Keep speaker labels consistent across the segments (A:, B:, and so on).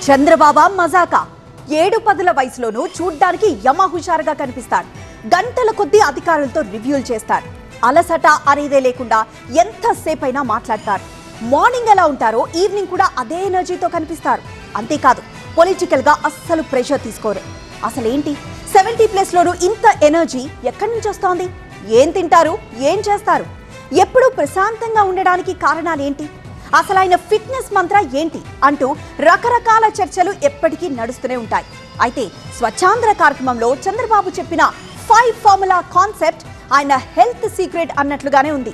A: చంద్రబాబు మజాకా 7-10 వయసులోనూ చూడ్డానికి యమ హుషారుగా కనిపిస్తాడు. గంటల కొద్దీ అధికారులతో రివ్యూలు చేస్తాడు. అలసట అనేదే లేకుండా ఎంతసేపైనా మాట్లాడతారు. మార్నింగ్ ఎలా ఉంటారో ఈవినింగ్ కూడా అదే ఎనర్జీతో కనిపిస్తారు. అంతేకాదు పొలిటికల్ గా అస్సలు ప్రెషర్ తీసుకోరు. అసలేంటి 70+ లోనూ ఇంత ఎనర్జీ ఎక్కడి నుంచి వస్తోంది? ఏం తింటారు, ఏం చేస్తారు? ఎప్పుడూ ప్రశాంతంగా ఉండడానికి కారణాలేంటి? అసలు ఆయన ఫిట్నెస్ మంత్ర ఏంటి అంటూ రకరకాల చర్చలు ఎప్పటికీ నడుస్తూనే ఉంటాయి. అయితే స్వచ్ఛాంధ్ర కార్యక్రమంలో చంద్రబాబు చెప్పిన 5 ఫార్ములా కాన్సెప్ట్ ఆయన హెల్త్ సీక్రెట్ అన్నట్లుగానే ఉంది.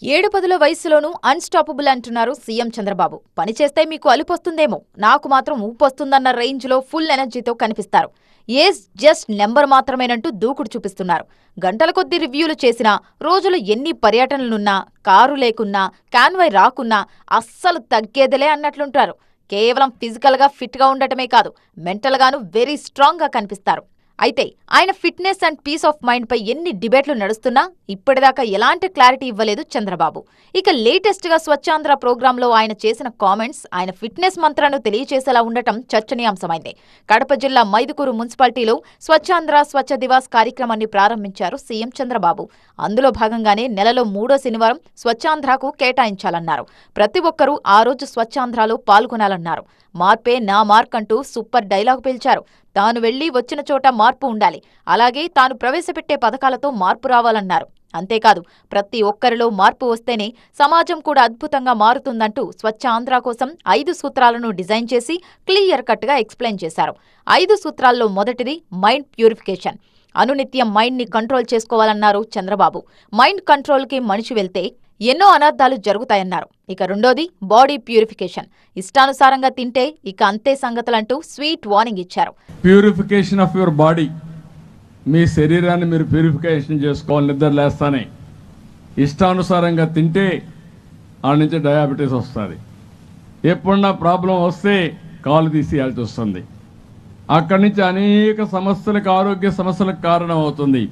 B: ఏడు 10 వయసులోనూ అన్స్టాపబుల్ అంటున్నారు సీఎం చంద్రబాబు. పని చేస్తే మీకు అలుపొస్తుందేమో, నాకు మాత్రం ఊపొస్తుందన్న రేంజ్లో ఫుల్ ఎనర్జీతో కనిపిస్తారు. ఏజ్ జస్ట్ నెంబర్ మాత్రమేనంటూ దూకుడు చూపిస్తున్నారు. గంటల కొద్దీ రివ్యూలు చేసినా, రోజులు ఎన్ని పర్యటనలున్నా, కారు లేకున్నా, కాన్వాయ్ రాకున్నా అస్సలు తగ్గేదిలే అన్నట్లుంటారు. కేవలం ఫిజికల్గా ఫిట్గా ఉండటమే కాదు, మెంటల్గానూ వెరీ స్ట్రాంగ్గా కనిపిస్తారు. అయితే ఆయన fitness and peace of mind పై ఎన్ని డిబేట్లు నడుస్తున్నా ఇప్పటిదాకా ఎలాంటి క్లారిటీ ఇవ్వలేదు చంద్రబాబు. ఇక లేటెస్ట్ గా స్వచ్ఛాంధ్ర ప్రోగ్రాంలో ఆయన చేసిన కామెంట్స్ ఆయన ఫిట్నెస్ మంత్రాన్ని తెలియచేసేలా ఉండటం చర్చనీయాంశమైంది. కడప జిల్లా మైదుకూరు మున్సిపాలిటీలో స్వచ్ఛాంధ్ర స్వచ్ఛ దివాస్ కార్యక్రమాన్ని ప్రారంభించారు సీఎం చంద్రబాబు. అందులో భాగంగానే నెలలో 3వ శనివారం స్వచ్ఛాంధ్రకు కేటాయించాలన్నారు. ప్రతి ఒక్కరూ ఆ రోజు స్వచ్ఛాంధ్రలో పాల్గొనాలన్నారు. మార్పే నా మార్క్ అంటూ సూపర్ డైలాగ్ పేల్చారు. తాను వెళ్లి వచ్చిన చోట మార్పు ఉండాలి, అలాగే తాను ప్రవేశపెట్టే పథకాలతో మార్పు రావాలన్నారు. అంతేకాదు ప్రతి ఒక్కరిలో మార్పు వస్తేనే సమాజం కూడా అద్భుతంగా మారుతుందంటూ స్వచ్ఛ ఆంధ్ర కోసం 5 సూత్రాలను డిజైన్ చేసి క్లియర్ కట్గా ఎక్స్ప్లెయిన్ చేశారు. 5 సూత్రాల్లో మొదటిది మైండ్ ప్యూరిఫికేషన్. అనునిత్యం మైండ్ని కంట్రోల్ చేసుకోవాలన్నారు చంద్రబాబు. మైండ్ కంట్రోల్కి మనిషి వెళ్తే ఎన్నో అనర్థాలు జరుగుతాయన్నారు. ఇక రెండోది బాడీ ప్యూరిఫికేషన్. ఇష్టానుసారంగా తింటే ఇక అంతే సంగతులంటూ స్వీట్ వార్నింగ్ ఇచ్చారు.
C: Purification of your body. మీ శరీరాన్ని మీరు ప్యూరిఫికేషన్ చేసుకోవాలి. నిద్ర లేస్తానే ఇష్టానుసారంగా తింటే ఆ నుంచి డయాబెటీస్ వస్తుంది. ఎప్పుడన్నా ప్రాబ్లం వస్తే కాలు తీసేయాల్సి వస్తుంది. అక్కడి నుంచి అనేక సమస్యలకు, ఆరోగ్య సమస్యలకు కారణం అవుతుంది.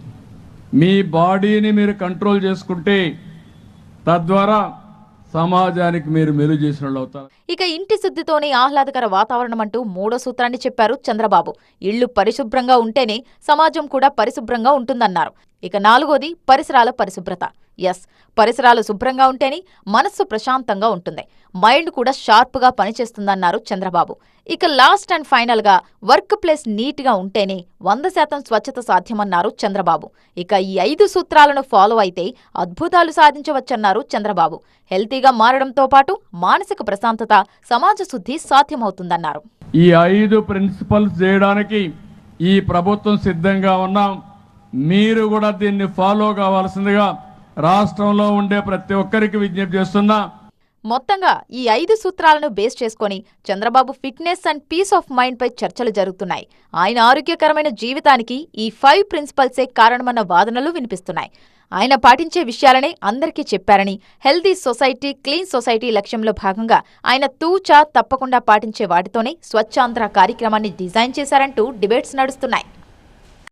C: మీ బాడీని మీరు కంట్రోల్ చేసుకుంటే తద్వారా సమాజానికి మీరు మేలు చేసిన వాళ్ళు అవుతారు.
B: ఇక ఇంటి శుద్ధితోనే ఆహ్లాదకర వాతావరణం అంటూ 3వ సూత్రాన్ని చెప్పారు చంద్రబాబు. ఇళ్లు పరిశుభ్రంగా ఉంటేనే సమాజం కూడా పరిశుభ్రంగా ఉంటుందన్నారు. ఇక 4వది పరిసరాల పరిశుభ్రత. ఎస్, పరిసరాలు శుభ్రంగా ఉంటేనే మనస్సు ప్రశాంతంగా ఉంటుంది, మైండ్ కూడా షార్ప్గా పనిచేస్తుందన్నారు చంద్రబాబు. ఇక లాస్ట్ అండ్ ఫైనల్ గా వర్క్ ప్లేస్ నీట్ గా ఉంటేనే 100% స్వచ్ఛత సాధ్యమన్నారు చంద్రబాబు. ఇక ఈ 5 సూత్రాలను ఫాలో అయితే అద్భుతాలు సాధించవచ్చన్నారు చంద్రబాబు. హెల్తీగా మారడంతో పాటు మానసిక ప్రశాంతత, సమాజ శుద్ధి సాధ్యమవుతుందన్నారు.
C: ఈ 5 ప్రిన్సిపల్స్ చేయడానికి ఈ ప్రభుత్వం సిద్ధంగా ఉన్నాం. మీరు కూడా దీన్ని ఫాలో కావాల్సిందిగా రాష్ట్రంలో ఉండే ప్రతి ఒక్కరికి విజ్ఞప్తి చేస్తున్నా.
B: మొత్తంగా ఈ 5 సూత్రాలను బేస్ చేసుకుని Chandrababu fitness and peace of mind పై చర్చలు జరుగుతున్నాయి. ఆయన ఆరోగ్యకరమైన జీవితానికి ఈ 5 ప్రిన్సిపల్సే కారణమన్న వాదనలు వినిపిస్తున్నాయి. ఆయన పాటించే విషయాలనే అందరికీ చెప్పారని, హెల్తీ సొసైటీ, క్లీన్ సొసైటీ లక్ష్యంలో భాగంగా ఆయన తూచా తప్పకుండా పాటించే వాటితోనే స్వచ్ఛాంధ్ర కార్యక్రమాన్ని డిజైన్ చేశారంటూ డిబేట్స్ నడుస్తున్నాయి.